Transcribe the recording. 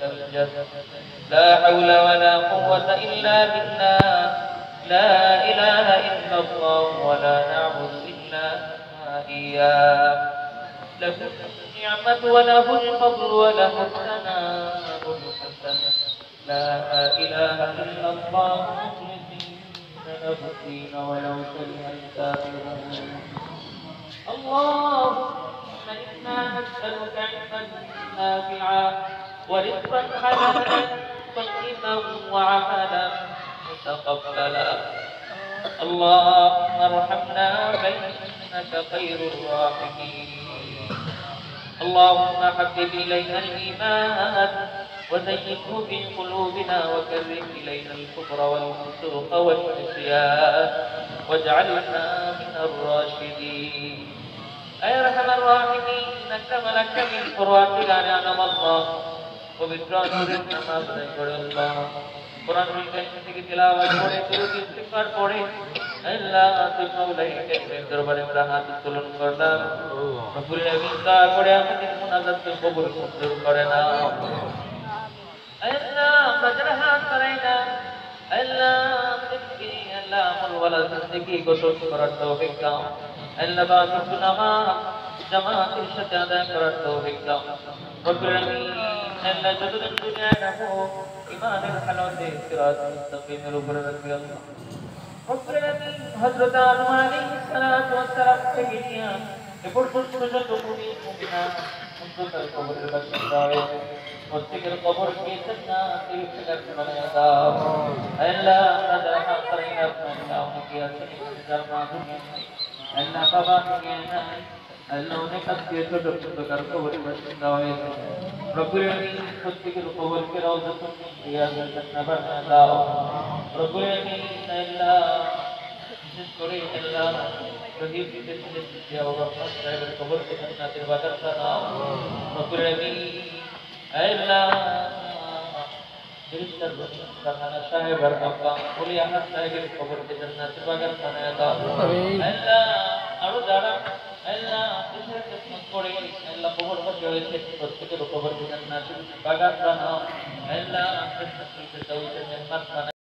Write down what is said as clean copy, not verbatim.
الجد لا حول ولا قوة إلا بالله لا إله إلا الله ولا نعبد إلا إياه له النعمة وله الفضل وله الثناء الحسن لا إله إلا الله مخلصين له الدين ولو كره الكافرون اللهم إنا نسألك علما نافعا ورزقا حلالا طيبا وعملا متقبلا اللهم ارحمنا فإنك خير الراحمين اللهم حبب إلينا الإيمان وزينه في قلوبنا وكره إلينا الكفر والفسوق والعصيان واجعلنا من الراشدين أي أرحم الراحمين أكرم لك من قرآن نعم الله وبالقرآن نماز পড়ে আল্লাহ কোরআন কারিম থেকে তিলাওয়াত করে দুরূদ ইস্তিগফার পড়ে আল্লাহ তুই মাওলাই কারিমের দরবারে আমরা হাত উত্তোলন করলাম রব্বুল আলামিন দয়া করে আমাদের মুনাজাত কবুল মঞ্জুর করে নাও আল্লাহ আমরা যারা হাত বাড়াই না আল্লাহ আমাদেরকে আল্লাহ আমল ওয়ালা জিন্দেগি গঠন করার তৌফিক দাও আল্লাহ বাকি নামাজ জামাতের সাথে আদায় করার তৌফিক দাও রব্বুল আলামিন আল্লাহ যতদিন দুনিয়ায় রাখো ইমানের হালাতে সিরাত মুস্তাকিমের উপরে রাখি আল্লাহ রব্বুল আলামিন হযরত আদম আলাইহিস সালাতু ওয়াস সালাম থেকে নিয়ে এ পর্যন্ত যত মুমিনা অন্তর কবরের বাসিন্দা হয়েছে প্রত্যেকের কবরকে জান্নাতের ঠিকানা বানিয়ে দাও আল্লাহ আমরা যারা হাত বাড়াই না আল্লাহ অনেকে আছেন যার মা দুনিয়া আল্লাহ বাবা দুনিয়া নাই আল্লাহ অনেক আত্মীয় ছোট ছোট কার কবরের বাসিন্দা হয়েছে রব্বুল আলামিন প্রত্যেকের কবরকে রওজাতুন মিন রিয়াজিল জান্নাহ বানিয়ে দাও রব্বুল আলামিন আল্লাহ বিশেষ করে আল্লাহ শহীদ বিদেশে জিয়া বাবা সাহেবের কবরকে জান্নাতের বাগান বানাও রব্বুল আলামিন আল্লাহ ফেরেশতার বানানা সাহেবের আব্বা ওলি আহমদ সাহেবের কবরকে জান্নাতের বাগান বানায় দাও আল্লাহ আরো যারা আল্লাহ দেশের খেদমত করে আল্লাহ কবর বাকি হয়েছে প্রত্যেকের কবরকে জান্নাতের বাগান বানাও আল্লাহ ফেরেশতার মেহমান